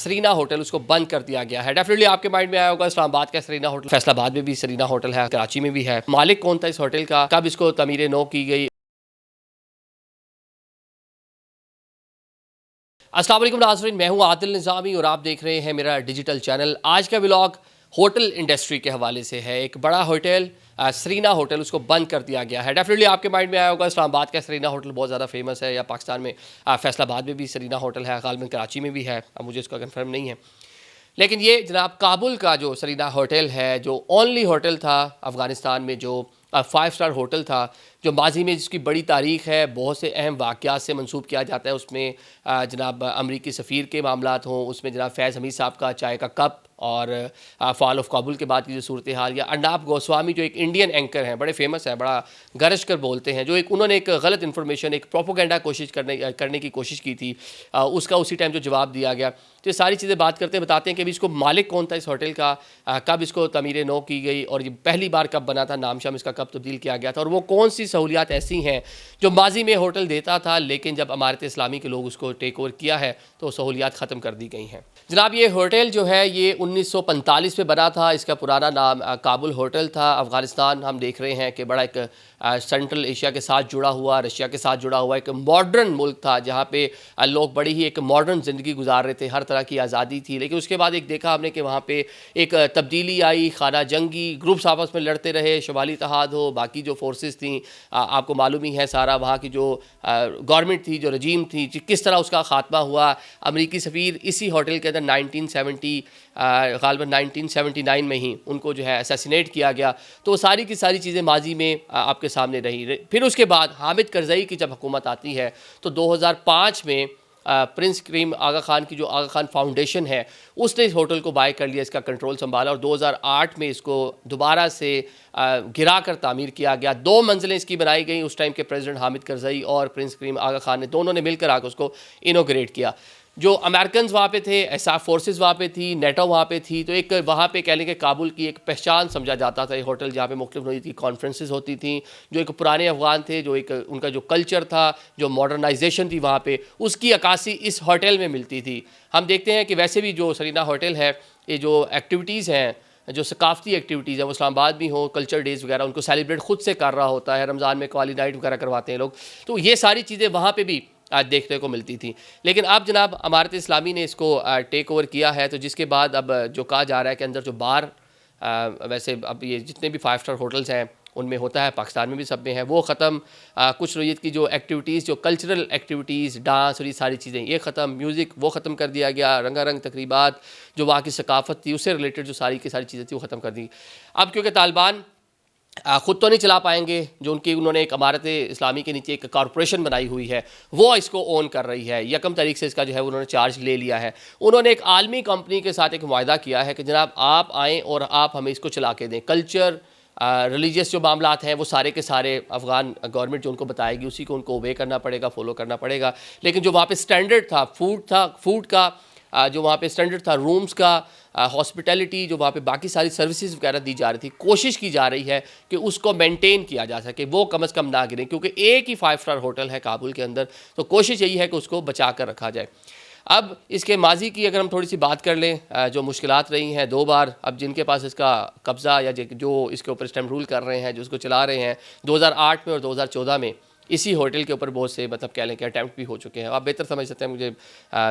Serena hotel उसको बंद कर दिया गया है। डेफिनेटली आपके माइंड में आया होगा इस्लामाबाद का सरीना होटल, फैसलाबाद में भी सरीना होटल है, कराची में भी है। मालिक कौन था इस होटल का, कब इसको तमीर नौ की गई। अस्सलाम वालेकुम नाज़रीन, मैं हूं आदिल निज़ामी और आप देख रहे हैं मेरा डिजिटल चैनल। आज का व्लॉग होटल इंडस्ट्री के हवाले से है। एक बड़ा होटल सरीना होटल उसको बंद कर दिया गया है। डेफिनेटली आपके माइंड में आया होगा इस्लामाबाद का सरीना होटल बहुत ज़्यादा फेमस है, या पाकिस्तान में फैसलाबाद में भी सरीना होटल है, गालिबन कराची में भी है, अब मुझे इसका कंफर्म नहीं है। लेकिन ये जनाब काबुल का जो सरीना होटल है, जो ओनली होटल था अफ़गानिस्तान में, जो 5 स्टार होटल था, जो माजी में जिसकी बड़ी तारीख़ है, बहुत से अहम वाक़यात से मंसूब किया जाता है। उसमें जनाब अमरीकी सफ़ीर के मामलात हों, उसमें जनाब फैज़ हमीद साहब का चाय का कप, और फ़ॉल ऑफ काबुल के बाद की जो सूरत हाल, या अर्नाब गोस्वामी जो एक इंडियन एंकर हैं, बड़े फेमस हैं, बड़ा गरज कर बोलते हैं, जो उन्होंने एक गलत इन्फॉर्मेशन, एक प्रोपोगेंडा करने की कोशिश की थी, उसका उसी टाइम जो जवाब दिया गया। तो ये सारी चीज़ें बात करते हैं, बताते हैं कि अभी इसको मालिक कौन था इस होटल का, कब इसको तमीर नौ की गई, और ये पहली बार कब बना था, नाम शाम इसका कब तब्दील किया गया था, और वो कौन सी सहूलियात ऐसी हैं जो माजी में होटल देता था, लेकिन जब इमारत इस्लामी के लोग उसको टेक ओवर किया है तो सहूलियात ख़त्म कर दी गई हैं। जनाब ये होटल जो है ये 1945 में बना था। इसका पुराना नाम काबुल होटल था। अफ़गानिस्तान हम देख रहे हैं कि बड़ा एक सेंट्रल एशिया के साथ जुड़ा हुआ, रशिया के साथ जुड़ा हुआ एक मॉडर्न मुल्क था, जहाँ पे लोग बड़ी ही एक मॉडर्न ज़िंदगी गुजार रहे थे, हर तरह की आज़ादी थी। लेकिन उसके बाद एक देखा हमने कि वहाँ पे एक तब्दीली आई, खाना जंगी ग्रुप्स आपस में लड़ते रहे, शुमाली इत्तेहाद हो, बाकी जो फोर्सेस थी, आपको मालूम ही है सारा, वहाँ की जो गवर्नमेंट थी, जो रजीम थी, किस तरह उसका ख़ात्मा हुआ। अमरीकी सफ़ीर इसी होटल के अंदर 1970 गालिबन 1979 में ही उनको जो है असैसिनेट किया गया। तो सारी की सारी चीज़ें माजी में आपके सामने रही। फिर उसके बाद हामिद करज़ई की जब हुकूमत आती है तो 2005 में प्रिंस करीम आगा ख़ान की जो आगा ख़ान फाउंडेशन है उसने इस होटल को बाय कर लिया, इसका कंट्रोल संभाला, और 2008 में इसको दोबारा से गिरा कर तामीर किया गया। 2 मंजिलें इसकी बनाई गई। उस टाइम के प्रेसिडेंट हामिद करज़ई और प्रिंस करीम आगा ख़ान ने, दोनों ने मिलकर आकर उसको इनोग्रेट किया। जो अमेरिकन वहाँ पे थे, एसआफ फोर्सेस वहाँ पे थी, नेटो वहाँ पे थी, तो एक वहाँ पे कह लें कि काबुल की एक पहचान समझा जाता था ये होटल, जहाँ पे मुख्तलिफ नौई की कॉन्फ्रेंसेस होती थी। जो एक पुराने अफ़गान थे, जो एक उनका जो कल्चर था, जो मॉडर्नाइजेशन थी वहाँ पे, उसकी अक्कासी इस होटल में मिलती थी। हम देखते हैं कि वैसे भी जो सरीना होटल है, ये जो एक्टिविटीज़ हैं, जो सकाफ़ती एक्टिविटीज़ हैं, वो इस्लामाबाद भी हो, कल्चर डेज़ वगैरह उनको सेलिब्रेट खुद से कर रहा होता है। रमज़ान में कवाली नाइट वगैरह करवाते हैं लोग, तो ये सारी चीज़ें वहाँ पे भी आज देखने को मिलती थी। लेकिन अब जनाब इमारत इस्लामी ने इसको टेक ओवर किया है, तो जिसके बाद अब जो कहा जा रहा है कि अंदर जो बार, वैसे अब ये जितने भी 5 स्टार होटल्स हैं उनमें होता है, पाकिस्तान में भी सब में है, वो ख़त्म। कुछ नौइयत की जो एक्टिविटीज़, जो कल्चरल एक्टिविटीज़, डांस और ये सारी चीज़ें ये ख़त्म, म्यूज़िक वो ख़त्म कर दिया गया, रंगारंग तकरीबात, जो वहाँ की सकाफ़त थी उससे रिलेटेड जो सारी की सारी चीज़ें थी वो ख़त्म कर दी। अब क्योंकि तालिबान ख़ुद तो नहीं चला पाएंगे, जो उन्होंने एक इमारत इस्लामी के नीचे एक कॉरपोरेशन बनाई हुई है वो इसको ओन कर रही है। यकम तारीख से इसका जो है उन्होंने चार्ज ले लिया है। उन्होंने एक आलमी कंपनी के साथ एक मुआहदा किया है कि जनाब आप आएँ और आप हमें इसको चला के दें। कल्चर, रिलीजियस जो मामलात हैं वो सारे के सारे अफ़गान गवर्नमेंट जो उनको बताएगी उसी को उनको ओबे करना पड़ेगा, फॉलो करना पड़ेगा। लेकिन जो वहाँ पे स्टैंडर्ड था, फूड का जो वहाँ पे स्टैंडर्ड था, रूम्स का, हॉस्पिटैलिटी, जो वहाँ पे बाकी सारी सर्विसेज वगैरह दी जा रही थी, कोशिश की जा रही है कि उसको मेंटेन किया जा सके, वो कम से कम ना गिरे, क्योंकि एक ही 5 स्टार होटल है काबुल के अंदर, तो कोशिश यही है कि उसको बचा कर रखा जाए। अब इसके माजी की अगर हम थोड़ी सी बात कर लें, जो मुश्किलात रही हैं 2 बार, अब जिनके पास इसका कब्ज़ा या जो इसके ऊपर स्टैम्प रूल कर रहे हैं, जो इसको चला रहे हैं, 2008 में और 2014 में इसी होटल के ऊपर बहुत से मतलब कह लें कि अटैम्प्ट भी हो चुके हैं। आप बेहतर समझ सकते हैं, मुझे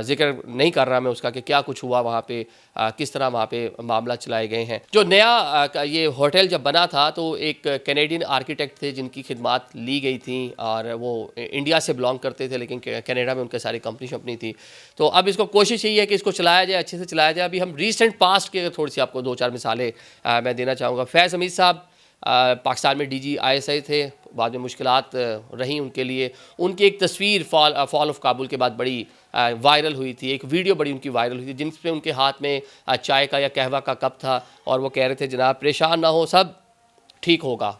जिक्र नहीं कर रहा मैं उसका कि क्या कुछ हुआ वहाँ पे, किस तरह वहाँ पे मामला चलाए गए हैं। जो नया ये होटल जब बना था तो एक कैनेडियन आर्किटेक्ट थे जिनकी खिदमात ली गई थी, और वो इंडिया से बिलोंग करते थे, लेकिन कनाडा में उनके सारी कंपनी शंपनी थी। तो अब इसको कोशिश यही है कि इसको चलाया जाए, अच्छे से चलाया जाए। अभी हम रिसेंट पास्ट की थोड़ी सी आपको 2-4 मिसालें मैं देना चाहूँगा। फैज़ हमीद साहब पाकिस्तान में DG ISI थे, बाद में मुश्किलात रही उनके लिए। उनकी एक तस्वीर फॉल ऑफ काबुल के बाद बड़ी वायरल हुई थी, एक वीडियो बड़ी उनकी वायरल हुई थी, जिनमें उनके हाथ में चाय का या कहवा का कप था, और वो कह रहे थे जनाब परेशान ना हो, सब ठीक होगा।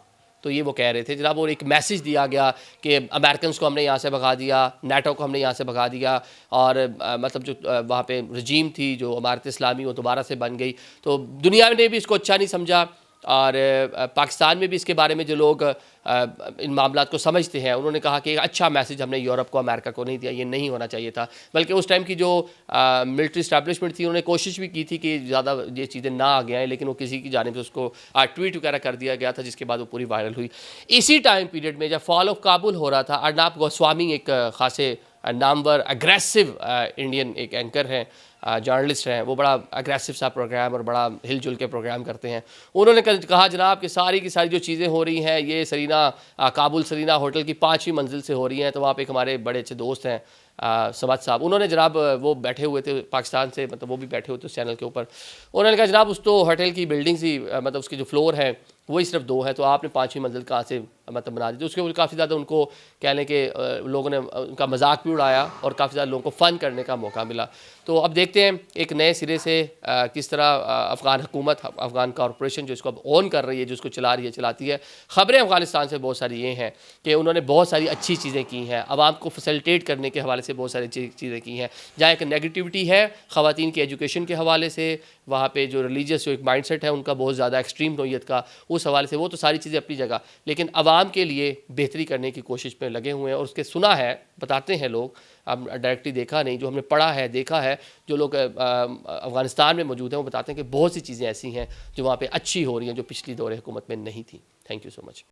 तो ये वो कह रहे थे जनाब, और एक मैसेज दिया गया कि अमेरिकन को हमने यहाँ से भगा दिया, नेटो को हमने यहाँ से भगा दिया, और मतलब जो वहाँ पे रजीम थी, जो इमारत इस्लामी, वो दोबारा से बन गई। तो दुनिया ने भी इसको अच्छा नहीं समझा, और पाकिस्तान में भी इसके बारे में जो लोग इन मामलात को समझते हैं उन्होंने कहा कि एक अच्छा मैसेज हमने यूरोप को, अमेरिका को नहीं दिया, ये नहीं होना चाहिए था। बल्कि उस टाइम की जो मिलिट्री इस्टेब्लिशमेंट थी उन्होंने कोशिश भी की थी कि ज़्यादा ये चीज़ें ना आ गए, लेकिन वो किसी की जानिब से उसको ट्वीट वगैरह कर दिया गया था, जिसके बाद वो पूरी वायरल हुई। इसी टाइम पीरियड में जब फॉल ऑफ काबुल हो रहा था, अर्नाब गोस्वामी एक खासे नामवर अग्रेसिव इंडियन एक एंकर हैं, जर्नलिस्ट हैं, वो बड़ा अग्रेसिव सा प्रोग्राम और बड़ा हिलजुल के प्रोग्राम करते हैं। उन्होंने कहा जनाब कि सारी की सारी जो चीज़ें हो रही हैं ये सरीना काबुल सरीना होटल की 5वीं मंजिल से हो रही हैं। तो वहाँ पे एक हमारे बड़े अच्छे दोस्त हैं समद साहब, उन्होंने जनाब वो बैठे हुए थे पाकिस्तान से, मतलब वो भी बैठे हुए थे उस चैनल के ऊपर। उन्होंने कहा जनाब उस तो होटल की बिल्डिंग्स ही मतलब उसके जो फ्लोर है वही सिर्फ 2 है, तो आपने 5वीं मंजिल कहाँ से मतलब बना दी। तो उसके ऊपर काफ़ी ज़्यादा उनको कह लें कि लोगों ने उनका मजाक भी उड़ाया और काफ़ी ज़्यादा लोगों को फ़न करने का मौका मिला। तो अब देखते हैं एक नए सिरे से किस तरह अफ़गान हुकूमत, अफ़गान कॉरपोरेशन जो इसको अब ऑन कर रही है, जो इसको चला रही है, चलाती है। ख़बरें अफ़गानिस्तान से बहुत सारी ये हैं कि उन्होंने बहुत सारी अच्छी चीज़ें की हैं, आवाम को फैसिलिटेट करने के हवाले से बहुत सारी चीज़ें की हैं। जहाँ एक नेगेटिविटी है ख़वातीन की एजुकेशन के हवाले से, वहाँ पे जो रिलीजियस जो एक माइंडसेट है उनका बहुत ज़्यादा एक्सट्रीम नोयत का, उस हवाले से वो तो सारी चीज़ें अपनी जगह, लेकिन आवाम के लिए बेहतरी करने की कोशिश में लगे हुए हैं। और उसके सुना है, बताते हैं लोग, अब डायरेक्टली देखा नहीं, जो हमने पढ़ा है, देखा है, जो लोग अफ़गानिस्तान में मौजूद हैं वो बताते हैं कि बहुत सी चीज़ें ऐसी हैं जो वहाँ पे अच्छी हो रही हैं, जो पिछली दौर हुकूमत में नहीं थी। Thank you so much.